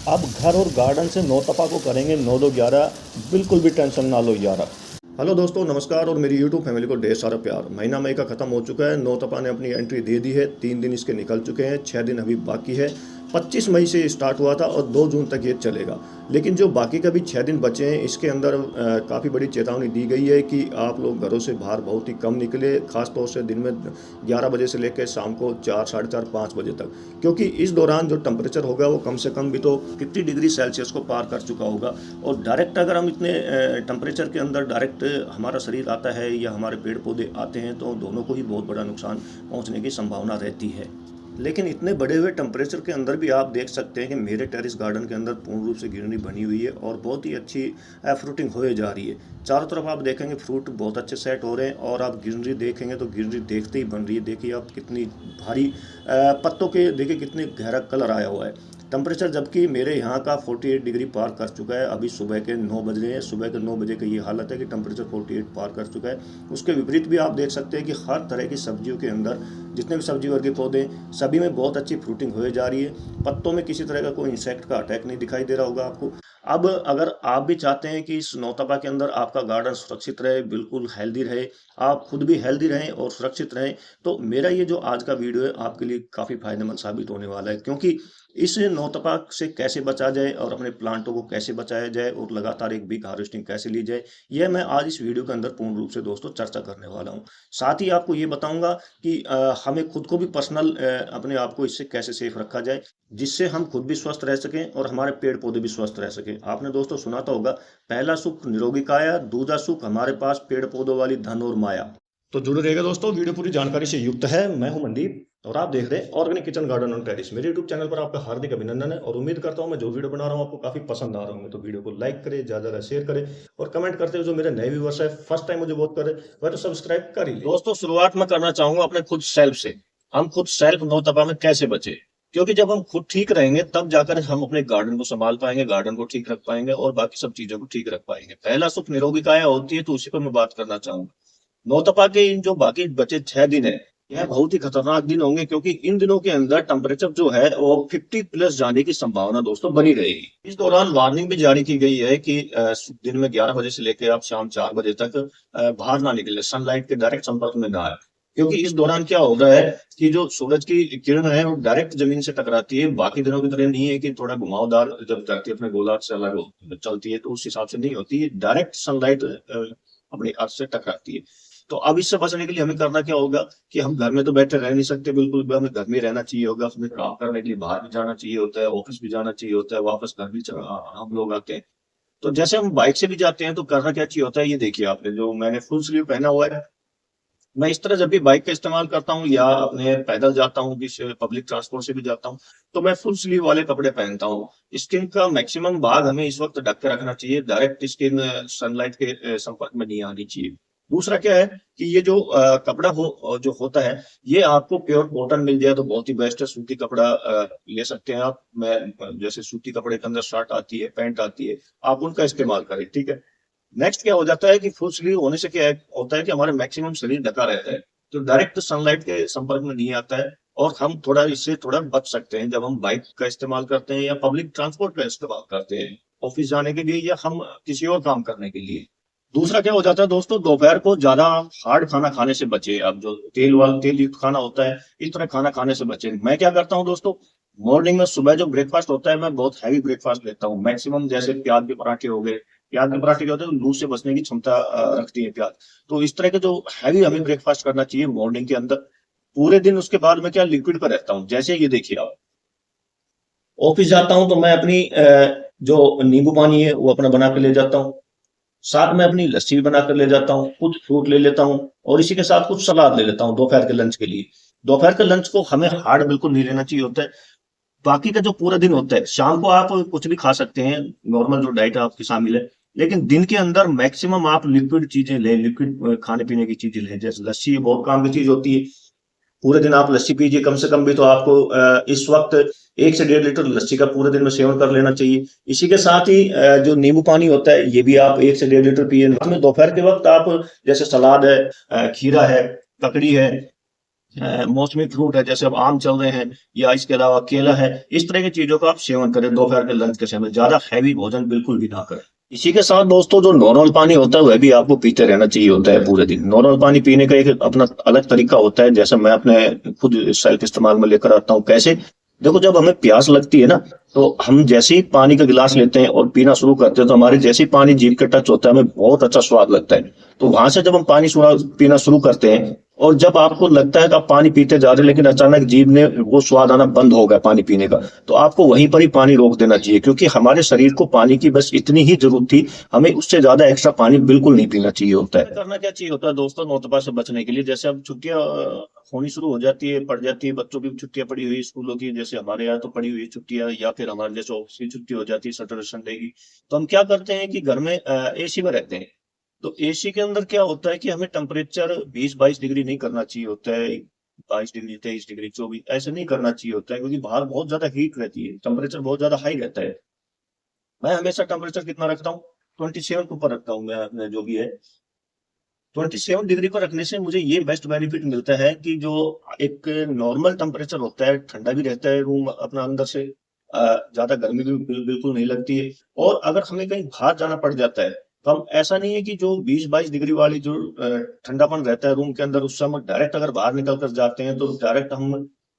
अब घर और गार्डन से नौतपा को करेंगे 9-2-11। बिल्कुल भी टेंशन ना लो यार। हेलो दोस्तों, नमस्कार और मेरी यूट्यूब फैमिली को ढेर सारा प्यार। महीना मई का ख़त्म हो चुका है। नौतपा ने अपनी एंट्री दे दी है। 3 दिन इसके निकल चुके हैं, 6 दिन अभी बाकी है। 25 मई से स्टार्ट हुआ था और 2 जून तक ये चलेगा। लेकिन जो बाकी का भी 6 दिन बचे हैं, इसके अंदर काफ़ी बड़ी चेतावनी दी गई है कि आप लोग घरों से बाहर बहुत ही कम निकले, खास तौर से दिन में 11 बजे से लेकर शाम को 4, साढ़े 4, 5 बजे तक। क्योंकि इस दौरान जो टेम्परेचर होगा वो कम से कम भी तो 50 डिग्री सेल्सियस को पार कर चुका होगा। और डायरेक्ट अगर हम इतने टेम्परेचर के अंदर डायरेक्ट हमारा शरीर आता है या हमारे पेड़ पौधे आते हैं तो दोनों को ही बहुत बड़ा नुकसान पहुंचने की संभावना रहती है। लेकिन इतने बढ़े हुए टेम्परेचर के अंदर भी आप देख सकते हैं कि मेरे टेरेस गार्डन के अंदर पूर्ण रूप से ग्रीनरी बनी हुई है और बहुत ही अच्छी फ्रूटिंग होए जा रही है। चारों तरफ आप देखेंगे फ्रूट बहुत अच्छे सेट हो रहे हैं और आप ग्रीनरी देखेंगे तो ग्रीनरी देखते ही बन रही है। देखिए आप कितनी भारी पत्तों के, देखिए कितने गहरा कलर आया हुआ है। टेम्परेचर जबकि मेरे यहाँ का 48 डिग्री पार कर चुका है। अभी सुबह के 9 बज रहे हैं। सुबह के 9 बजे की ये हालत है कि टेम्परेचर 48 पार कर चुका है। उसके विपरीत भी आप देख सकते हैं कि हर तरह की सब्जियों के अंदर जितने भी सब्जी वर्गीय पौधे सभी में बहुत अच्छी फ्रूटिंग हो जा रही है। पत्तों में किसी तरह का कोई इंसेक्ट का अटैक नहीं दिखाई दे रहा होगा आपको। अब अगर आप भी चाहते हैं कि इस नौतपा के अंदर आपका गार्डन सुरक्षित रहे, बिल्कुल हेल्दी रहे, आप खुद भी हेल्दी रहें और सुरक्षित रहें, तो मेरा ये जो आज का वीडियो है आपके लिए काफ़ी फायदेमंद साबित होने वाला है। क्योंकि इस नौतपा से कैसे बचा जाए और अपने प्लांटों को कैसे बचाया जाए और लगातार एक बिग हार्वेस्टिंग कैसे ली जाए, यह मैं आज इस वीडियो के अंदर पूर्ण रूप से दोस्तों चर्चा करने वाला हूं। साथ ही आपको ये बताऊंगा कि हमें खुद को भी पर्सनल अपने आप को इससे कैसे सेफ रखा जाए, जिससे हम खुद भी स्वस्थ रह सकें और हमारे पेड़ पौधे भी स्वस्थ रह सकें। आपने दोस्तों सुना तो होगा, पहला सुख निरोगी काया, दूसरा सुख हमारे पास पेड़ पौधों वाली धन और माया। तो जुड़े रहिएगा दोस्तों, वीडियो पूरी जानकारी से युक्त है। मैं हूं मनदीप और आप देख रहे हैं organic kitchen garden on terrace. मेरे यूट्यूब चैनल पर आपका हार्दिक अभिनंदन है और उम्मीद करता हूं मैं जो वीडियो बना रहा हूं आपको काफी पसंद आ रहा होंगे। तो वीडियो को लाइक करें, ज्यादा ज्यादा शेयर करें और कमेंट करते हुए जो मेरे नए व्यूअर्स है, फर्स्ट टाइम मुझे वोट करे, वह तो सब्सक्राइब कर ही ले। दोस्तों शुरुआत में करना चाहूंगा अपने खुद सेल्फ से। हम खुद सेल्फ नौतपा में कैसे बचे, क्योंकि जब हम खुद ठीक रहेंगे तब जाकर हम अपने गार्डन को संभाल पाएंगे, गार्डन को ठीक रख पाएंगे और बाकी सब चीजों को ठीक रख पाएंगे। पहला सुख निरोगी काया होती है, तो उसी पर मैं बात करना चाहूंगा। नौतपा के इन जो बाकी बचे 6 दिन है, यह बहुत ही खतरनाक दिन होंगे, क्योंकि इन दिनों के अंदर टेम्परेचर जो है वो 50 प्लस जाने की संभावना दोस्तों बनी रहेगी। इस दौरान वार्निंग भी जारी की गई है कि दिन में 11 बजे से लेकर आप शाम 4 बजे तक बाहर ना निकले, सनलाइट के डायरेक्ट संपर्क में ना आए। क्योंकि इस दौरान क्या हो रहा है कि जो सूरज की किरण है वो डायरेक्ट जमीन से टकराती है। बाकी दिनों की तरह नहीं है कि थोड़ा घुमावदार, जब धरती अपने गोलार्ध से अलग चलती है तो उस हिसाब से नहीं होती है। डायरेक्ट सनलाइट अपने अर्थ से टकराती है। तो अब इससे बचने के लिए हमें करना क्या होगा कि हम घर में तो बैठे रह नहीं सकते, बिल्कुल भी हमें घर में रहना चाहिए होगा। अपने काम करने के लिए बाहर भी जाना चाहिए होता है, ऑफिस भी जाना चाहिए होता है, वापस घर भी हम लोग आते हैं। तो जैसे हम बाइक से भी जाते हैं तो करना क्या चाहिए होता है, ये देखिए आपने जो मैंने फुल स्लीव पहना हुआ है। मैं इस तरह जब भी बाइक का इस्तेमाल करता हूँ या अपने पैदल जाता हूँ, किसी पब्लिक ट्रांसपोर्ट से भी जाता हूँ, तो मैं फुल स्लीव वाले कपड़े पहनता हूँ। स्किन का मैक्सिमम भाग हमें इस वक्त ढक के रखना चाहिए, डायरेक्ट स्किन सनलाइट के संपर्क में नहीं आनी चाहिए। दूसरा क्या है कि ये जो कपड़ा जो होता है, ये आपको प्योर कॉटन मिल जाए तो बहुत ही बेस्ट है। सूती कपड़ा ले सकते हैं आप। मैं जैसे सूती कपड़े के अंदर शर्ट आती है, पैंट आती है, आप उनका इस्तेमाल करें, ठीक है। नेक्स्ट क्या हो जाता है कि फुल स्लीव होने से क्या होता है कि हमारे मैक्सिमम शरीर ढका रहता है, तो डायरेक्ट सनलाइट के संपर्क में नहीं आता है और हम थोड़ा इससे थोड़ा बच सकते हैं जब हम बाइक का इस्तेमाल करते हैं या पब्लिक ट्रांसपोर्ट का इस्तेमाल करते हैं, ऑफिस जाने के लिए या हम किसी और काम करने के लिए। दूसरा क्या हो जाता है दोस्तों, दोपहर को ज्यादा हार्ड खाना खाने से बचे। अब जो तेल युक्त खाना होता है, इस तरह खाना खाने से बचे। मैं क्या करता हूँ दोस्तों, मॉर्निंग में सुबह जो ब्रेकफास्ट होता है, मैं बहुत हैवी ब्रेकफास्ट लेता हूँ मैक्सिमम। जैसे प्याज के पराठे हो गए, प्याज के पराठे क्या होते हैं, लू से बचने की क्षमता रखती है प्याज। तो इस तरह के जो हैवी हमें ब्रेकफास्ट करना चाहिए मॉर्निंग के अंदर। पूरे दिन उसके बाद मैं क्या लिक्विड पर रहता हूँ। जैसे ये देखिए, आप ऑफिस जाता हूँ तो मैं अपनी जो नींबू पानी है वो अपना बना के ले जाता हूँ। साथ में अपनी लस्सी भी बनाकर ले जाता हूँ, कुछ फ्रूट ले लेता हूँ और इसी के साथ कुछ सलाद ले लेता हूँ दोपहर के लंच के लिए। दोपहर के लंच को हमें हार्ड बिल्कुल नहीं लेना चाहिए होता है। बाकी का जो पूरा दिन होता है, शाम को आप कुछ भी खा सकते हैं, नॉर्मल जो डाइट आपकी शामिल है। लेकिन दिन के अंदर मैक्सिमम आप लिक्विड चीजें लें, लिक्विड खाने पीने की चीजें लें। जैसे लस्सी बहुत काम की चीज होती है, पूरे दिन आप लस्सी पीजिए। कम से कम भी तो आपको इस वक्त 1 से 1.5 लीटर लस्सी का पूरे दिन में सेवन कर लेना चाहिए। इसी के साथ ही जो नींबू पानी होता है, ये भी आप 1 से 1.5 लीटर पिए। दोपहर के वक्त आप जैसे सलाद है, खीरा है, ककड़ी है, मौसमी फ्रूट है, जैसे अब आम चल रहे हैं या इसके अलावा केला है, इस तरह की चीजों का आप सेवन करें दोपहर के लंच के समय। ज्यादा हैवी भोजन बिल्कुल भी ना करें। इसी के साथ दोस्तों जो नॉर्मल पानी होता है वह भी आपको पीते रहना चाहिए होता है पूरे दिन। नॉर्मल पानी पीने का एक अपना अलग तरीका होता है, जैसे मैं अपने खुद सेल्फ इस्तेमाल में लेकर आता हूँ। कैसे? देखो, जब हमें प्यास लगती है ना, तो हम जैसे ही पानी का गिलास लेते हैं और पीना शुरू करते हैं, तो हमारे जैसे ही पानी जीभ के टच होता है हमें बहुत अच्छा स्वाद लगता है। तो वहां से जब हम पानी पीना शुरू करते हैं, और जब आपको लगता है कि आप पानी पीते जा रहे हैं लेकिन अचानक जीभ में वो स्वाद आना बंद हो गया पानी पीने का, तो आपको वहीं पर ही पानी रोक देना चाहिए, क्योंकि हमारे शरीर को पानी की बस इतनी ही जरूरत थी। हमें उससे ज्यादा एक्स्ट्रा पानी बिल्कुल नहीं पीना चाहिए होता है। करना क्या चाहिए होता है दोस्तों नौतपा से बचने के लिए? जैसे अब छुट्टियां होनी शुरू हो जाती है, पड़ जाती है, बच्चों की भी छुट्टियां पड़ी हुई स्कूलों की, जैसे हमारे यहाँ तो पड़ी हुई छुट्टियां, या फिर हमारे जैसे ऑफिस की छुट्टी हो जाती है सैटरडे संडे की। तो हम क्या करते हैं कि घर में एसी में रहते हैं। तो एसी के अंदर क्या होता है कि हमें टेम्परेचर 20-22 डिग्री नहीं करना चाहिए होता है। 22 डिग्री, 23 डिग्री, 24 ऐसे नहीं करना चाहिए होता है, क्योंकि बाहर बहुत ज्यादा हीट रहती है, टेम्परेचर बहुत ज्यादा हाई रहता है। मैं हमेशा टेम्परेचर कितना रखता हूँ? 27 के ऊपर रखता हूँ मैं अपने जो भी है। 27 डिग्री पर रखने से मुझे ये बेस्ट बेनिफिट मिलता है कि जो एक नॉर्मल टेम्परेचर होता है, ठंडा भी रहता है रूम अपना अंदर से, ज्यादा गर्मी भी बिल्कुल नहीं लगती है। और अगर हमें कहीं बाहर जाना पड़ जाता है, तो हम ऐसा नहीं है कि जो 20-22 डिग्री वाली जो ठंडापन रहता है रूम के अंदर, उससे हम डायरेक्ट अगर बाहर निकल कर जाते हैं तो डायरेक्ट हम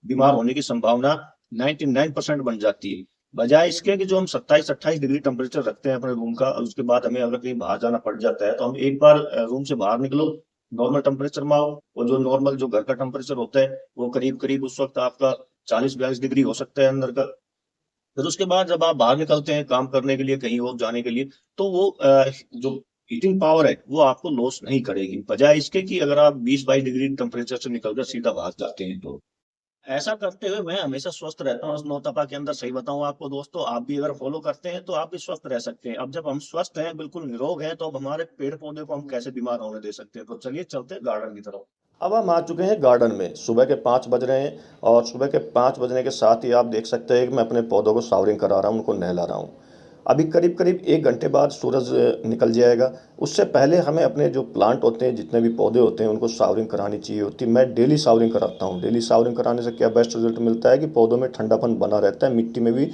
बीमार होने की संभावना 99% बन जाती है। बजाय इसके कि जो हम 27-28 डिग्री टेम्परेचर रखते हैं अपने रूम का, और उसके बाद हमें अगर कहीं बाहर जाना पड़ जाता है, तो हम एक बार रूम से बाहर निकलो, नॉर्मल टेम्परेचर में आओ, और जो नॉर्मल जो घर का टेम्परेचर होता है वो करीब करीब उस वक्त आपका 40-42 डिग्री हो सकता है अंदर का। फिर उसके बाद जब आप बाहर निकलते हैं काम करने के लिए, कहीं और जाने के लिए, तो वो जो हीटिंग पावर है वो आपको लॉस नहीं करेगी, बजाय इसके कि अगर आप 20-22 डिग्री टेम्परेचर से निकलकर सीधा बाहर जाते हैं तो। ऐसा करते हुए मैं हमेशा स्वस्थ रहता हूँ इस नौतपा के अंदर। सही बताऊं आपको दोस्तों, आप भी अगर फॉलो करते हैं तो आप भी स्वस्थ रह सकते हैं। अब जब हम स्वस्थ हैं, बिल्कुल निरोग हैं, तो अब हमारे पेड़ पौधे को हम कैसे बीमार होने दे सकते हैं? तो चलिए चलते हैं गार्डन की तरफ। अब हम आ चुके हैं गार्डन में। सुबह के 5 बज रहे हैं, और सुबह के 5 बजने के साथ ही आप देख सकते हैं कि मैं अपने पौधों को सावरिंग करा रहा हूँ, उनको नहला रहा हूँ। अभी करीब करीब 1 घंटे बाद सूरज निकल जाएगा। उससे पहले हमें अपने जो प्लांट होते हैं, जितने भी पौधे होते हैं, उनको सावरिंग करानी चाहिए होती है। मैं डेली सावरिंग कराता हूँ। डेली सावरिंग कराने से क्या बेस्ट रिजल्ट मिलता है कि पौधों में ठंडापन बना रहता है, मिट्टी में भी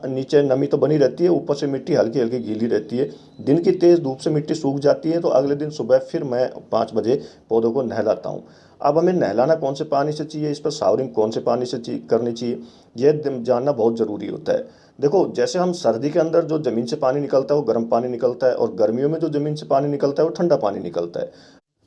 नीचे नमी तो बनी रहती है, ऊपर से मिट्टी हल्की हल्की गीली रहती है। दिन की तेज़ धूप से मिट्टी सूख जाती है, तो अगले दिन सुबह फिर मैं 5 बजे पौधों को नहलाता हूँ। अब हमें नहलाना कौन से पानी से चाहिए, इस पर सावरिंग कौन से पानी से करनी चाहिए, यह जानना बहुत ज़रूरी होता है। देखो, जैसे हम सर्दी के अंदर जो ज़मीन से पानी निकलता है वो गर्म पानी निकलता है, और गर्मियों में जो ज़मीन से पानी निकलता है वो ठंडा पानी निकलता है।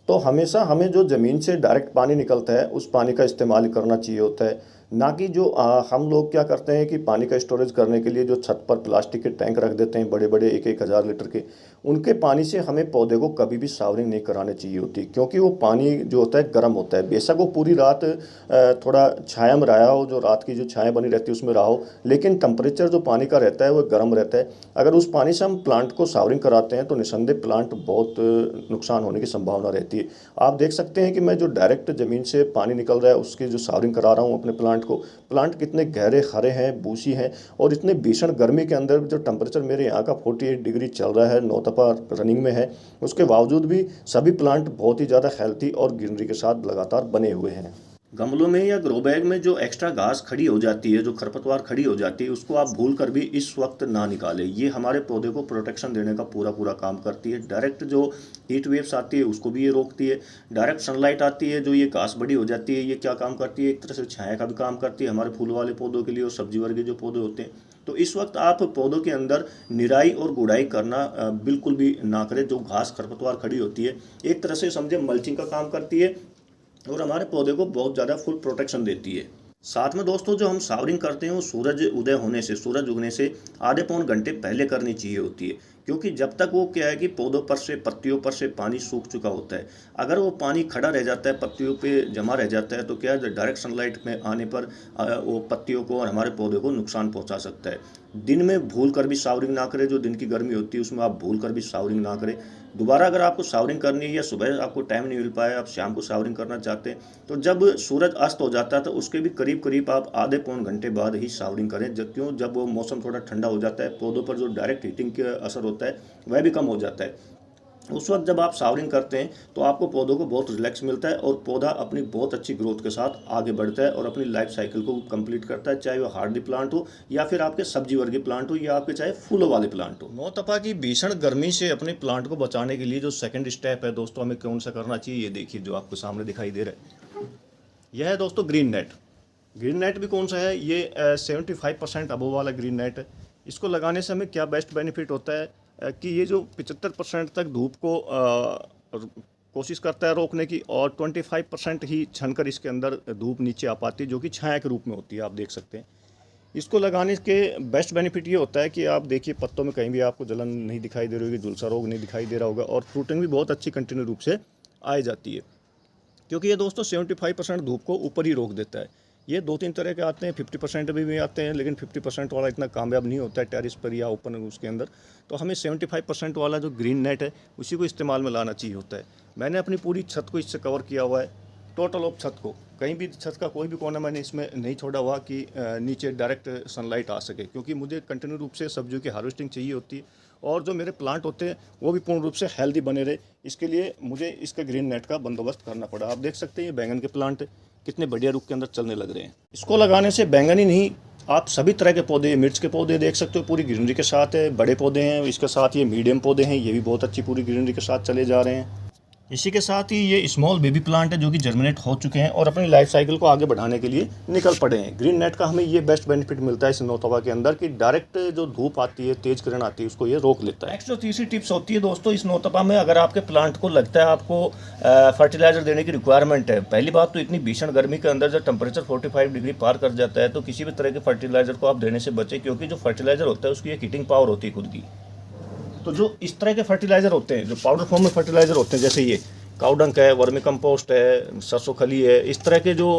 तो हमेशा हमें जो ज़मीन से डायरेक्ट पानी निकलता है उस पानी का इस्तेमाल करना चाहिए होता है। ना कि जो हम लोग क्या करते हैं कि पानी का स्टोरेज करने के लिए जो छत पर प्लास्टिक के टैंक रख देते हैं बड़े बड़े, 1-1 हज़ार लीटर के, उनके पानी से हमें पौधे को कभी भी सावरिंग नहीं करानी चाहिए होती, क्योंकि वो पानी जो होता है गर्म होता है। बेशक वो पूरी रात थोड़ा छाया में रहा हो, जो रात की जो छाया बनी रहती है उसमें रहा हो, लेकिन टेम्परेचर जो पानी का रहता है वो गर्म रहता है। अगर उस पानी से हम प्लांट को सावरिंग कराते हैं तो निसंदेह प्लांट बहुत नुकसान होने की संभावना रहती है। आप देख सकते हैं कि मैं जो डायरेक्ट ज़मीन से पानी निकल रहा है उसकी जो सावरिंग करा रहा हूँ अपने प्लांट को। प्लांट कितने गहरे हरे हैं, बूसी हैं, और इतने भीषण गर्मी के अंदर जो टेम्परेचर मेरे यहाँ का 48 डिग्री चल रहा है, नौतपा रनिंग में है, उसके बावजूद भी सभी प्लांट बहुत ही ज़्यादा हेल्थी और ग्रीनरी के साथ लगातार बने हुए हैं। गमलों में या ग्रो बैग में जो एक्स्ट्रा घास खड़ी हो जाती है, जो खरपतवार खड़ी हो जाती है, उसको आप भूल कर भी इस वक्त ना निकालें। ये हमारे पौधे को प्रोटेक्शन देने का पूरा पूरा काम करती है। डायरेक्ट जो हीट वेव्स आती है उसको भी ये रोकती है। डायरेक्ट सनलाइट आती है, जो ये घास बड़ी हो जाती है, ये क्या काम करती है, एक तरह से छाया का भी काम करती है हमारे फूल वाले पौधों के लिए और सब्जी वर्गीय जो पौधे होते हैं। तो इस वक्त आप पौधों के अंदर निराई और गुड़ाई करना बिल्कुल भी ना करें। जो घास खरपतवार खड़ी होती है, एक तरह से समझे मल्चिंग का काम करती है, और हमारे पौधे को बहुत ज़्यादा फुल प्रोटेक्शन देती है। साथ में दोस्तों जो हम सावरिंग करते हैं वो सूरज उदय होने से, सूरज उगने से आधे पौन घंटे पहले करनी चाहिए होती है, क्योंकि जब तक वो क्या है कि पौधों पर से, पत्तियों पर से पानी सूख चुका होता है। अगर वो पानी खड़ा रह जाता है, पत्तियों पे जमा रह जाता है, तो क्या है डायरेक्ट सनलाइट में आने पर वो पत्तियों को और हमारे पौधे को नुकसान पहुंचा सकता है। दिन में भूल कर भी सावरिंग ना करें। जो दिन की गर्मी होती है उसमें आप भूल कर भी सावरिंग ना करें। दोबारा अगर आपको सावरिंग करनी है या सुबह आपको टाइम नहीं मिल पाया, आप शाम को सावरिंग करना चाहते हैं, तो जब सूरज अस्त हो जाता है तो उसके भी करीब करीब आप आधे पौन घंटे बाद ही सावरिंग करें। जब वो मौसम थोड़ा ठंडा हो जाता है, पौधों पर जो डायरेक्ट हीटिंग का असर होता है वह भी कम हो जाता है। उस वक्त जब आप शावरिंग करते हैं तो आपको पौधों को बहुत रिलैक्स मिलता है और पौधा अपनी बहुत अच्छी ग्रोथ के साथ आगे बढ़ता है और अपनी लाइफ साइकिल को कंप्लीट करता है, चाहे वो हार्डी प्लांट हो या फिर आपके सब्जी वर्गीय प्लांट हो या आपके चाहे फूलों वाले प्लांट हो। नौतपा की भीषण गर्मी से अपने प्लांट को बचाने के लिए जो सेकंड स्टेप है दोस्तों, हमें कौन सा करना चाहिए, ये देखिए जो आपको सामने दिखाई दे रहा है, यह है दोस्तों ग्रीन नेट। ग्रीन नेट भी कौन सा है, ये 75% अबोव वाला ग्रीन नेट है। इसको लगाने से हमें क्या बेस्ट बेनिफिट होता है कि ये जो 75% तक धूप को कोशिश करता है रोकने की, और 25% ही छनकर इसके अंदर धूप नीचे आ पाती है, जो कि छाया के रूप में होती है, आप देख सकते हैं। इसको लगाने के बेस्ट बेनिफिट ये होता है कि आप देखिए पत्तों में कहीं भी आपको जलन नहीं दिखाई दे रही होगी, झुलसा रोग नहीं दिखाई दे रहा होगा, और फ्रूटिंग भी बहुत अच्छी कंटिन्यू रूप से आ जाती है, क्योंकि ये दोस्तों 75% धूप को ऊपर ही रोक देता है। ये 2-3 तरह के आते हैं, 50% भी आते हैं, लेकिन 50% वाला इतना कामयाब नहीं होता है टेरिस पर या ओपन उसके अंदर। तो हमें 75% वाला जो ग्रीन नेट है उसी को इस्तेमाल में लाना चाहिए होता है। मैंने अपनी पूरी छत को इससे कवर किया हुआ है, टोटल ऑफ छत को, कहीं भी छत का कोई भी कोना मैंने इसमें नहीं छोड़ा हुआ कि नीचे डायरेक्ट सनलाइट आ सके, क्योंकि मुझे कंटिन्यू रूप से सब्जियों की हार्वेस्टिंग चाहिए होती है और जो मेरे प्लांट होते हैं वो भी पूर्ण रूप से हेल्दी बने रहे। इसके लिए मुझे इसके ग्रीन नेट का बंदोबस्त करना पड़ा। आप देख सकते हैं ये बैंगन के प्लांट कितने बढ़िया रुख के अंदर चलने लग रहे हैं। इसको लगाने से बैंगन ही नहीं, आप सभी तरह के पौधे, मिर्च के पौधे देख सकते हो पूरी ग्रीनरी के साथ है, बड़े पौधे हैं, इसके साथ ये मीडियम पौधे हैं, ये भी बहुत अच्छी पूरी ग्रीनरी के साथ चले जा रहे हैं। इसी के साथ ही ये स्मॉल बेबी प्लांट है जो कि जर्मिनेट हो चुके हैं और अपनी लाइफ साइकिल को आगे बढ़ाने के लिए निकल पड़े हैं। ग्रीन नेट का हमें ये बेस्ट बेनिफिट मिलता है इस नौतपा के अंदर कि डायरेक्ट जो धूप आती है, तेज किरण आती है, उसको ये रोक लेता है। नेक्स्ट जो तीसरी टिप्स होती है दोस्तों इस नौतपा में, अगर आपके प्लांट को लगता है आपको फर्टिलाइजर देने की रिक्वायरमेंट है, पहली बात तो इतनी भीषण गर्मी के अंदर जब टेम्परेचर 45 डिग्री पार कर जाता है तो किसी भी तरह के फर्टिलाइजर को आप देने से बचें, क्योंकि जो फर्टिलाइजर होता है उसकी एक हीटिंग पावर होती है खुद की। तो जो इस तरह के फर्टिलाइजर होते हैं, जो पाउडर फॉर्म में फर्टिलाइजर होते हैं, जैसे ये काउडंक है, वर्मी कंपोस्ट है, सरसों खली है, इस तरह के जो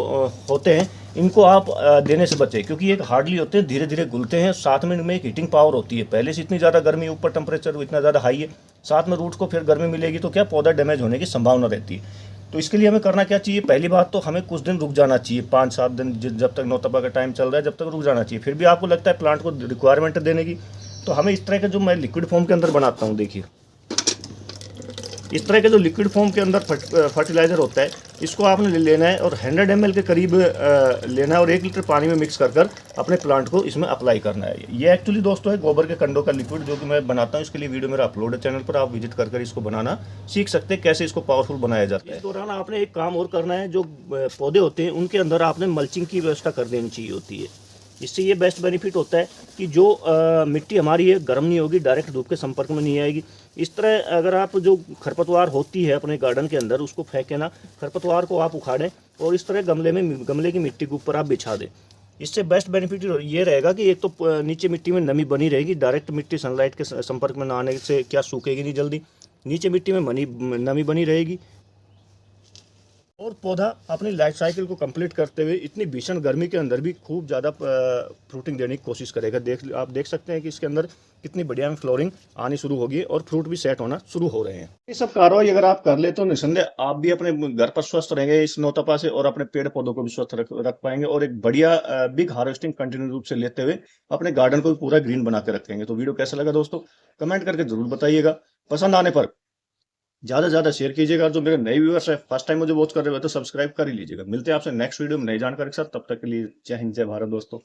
होते हैं इनको आप देने से बचें, क्योंकि ये हार्डली होते हैं, धीरे धीरे घुलते हैं, साथ में इनमें एक हीटिंग पावर होती है। पहले से इतनी ज़्यादा गर्मी, ऊपर टेम्परेचर इतना ज़्यादा हाई है, साथ में रूट्स को फिर गर्मी मिलेगी तो क्या पौधा डैमेज होने की संभावना रहती है। तो इसके लिए हमें करना क्या चाहिए, पहली बात तो हमें कुछ दिन रुक जाना चाहिए, 5-7 दिन, जब तक नौतपा का टाइम चल रहा है जब तक रुक जाना चाहिए। फिर भी आपको लगता है प्लांट को रिक्वायरमेंट देने की, तो हमें इस तरह का जो मैं लिक्विड फॉर्म के अंदर बनाता हूँ, देखिए इस तरह के जो लिक्विड फॉर्म के अंदर फर्टिलाइज़र होता है, इसको आपने लेना है और 100 ml के करीब लेना है और 1 लीटर पानी में मिक्स कर अपने प्लांट को इसमें अप्लाई करना है। ये एक्चुअली दोस्तों है गोबर के कंडों का लिक्विड जो कि मैं बनाता हूँ। इसके लिए वीडियो मेरा अपलोड है चैनल पर, आप विजिट कर इसको बनाना सीख सकते हैं, कैसे इसको पावरफुल बनाया जाता है। इस दौरान आपने एक काम और करना है, जो पौधे होते हैं उनके अंदर आपने मल्चिंग की व्यवस्था कर देनी चाहिए होती है। इससे ये बेस्ट बेनिफिट होता है कि जो मिट्टी हमारी है गर्म नहीं होगी, डायरेक्ट धूप के संपर्क में नहीं आएगी। इस तरह अगर आप जो खरपतवार होती है अपने गार्डन के अंदर उसको फेंके ना, खरपतवार को आप उखाड़ें और इस तरह गमले की मिट्टी के ऊपर आप बिछा दें। इससे बेस्ट बेनिफिट ये रहेगा कि एक तो नीचे मिट्टी में नमी बनी रहेगी, डायरेक्ट मिट्टी सनलाइट के संपर्क में ना आने से क्या सूखेगी नहीं जल्दी, नीचे मिट्टी में नमी बनी रहेगी और पौधा अपनी लाइफ साइकिल को कंप्लीट करते हुए इतनी भीषण गर्मी के अंदर भी खूब ज़्यादा फ्रूटिंग देने की कोशिश करेगा। आप देख सकते हैं कि इसके अंदर कितनी बढ़िया फ्लोरिंग आनी शुरू होगी और फ्रूट भी सेट होना शुरू हो रहे हैं। ये सब कार्रवाई अगर आप कर ले तो निसंदेह आप भी अपने घर पर स्वस्थ रहेंगे इस नौतपा से और अपने पेड़ पौधों को भी स्वस्थ रख पाएंगे और एक बढ़िया बिग हार्वेस्टिंग कंटिन्यू रूप से लेते हुए अपने गार्डन को भी पूरा ग्रीन बना के रखेंगे। तो वीडियो कैसा लगा दोस्तों कमेंट करके जरूर बताइएगा। पसंद आने पर ज़्यादा से ज़्यादा शेयर कीजिएगा। जो मेरे नए व्यूअर्स है फर्स्ट टाइम मुझे वॉच कर रहे हो तो सब्सक्राइब कर ही लीजिएगा। मिलते हैं आपसे नेक्स्ट वीडियो में नई जानकारी के साथ, तब तक के लिए जय हिंद जय भारत दोस्तों।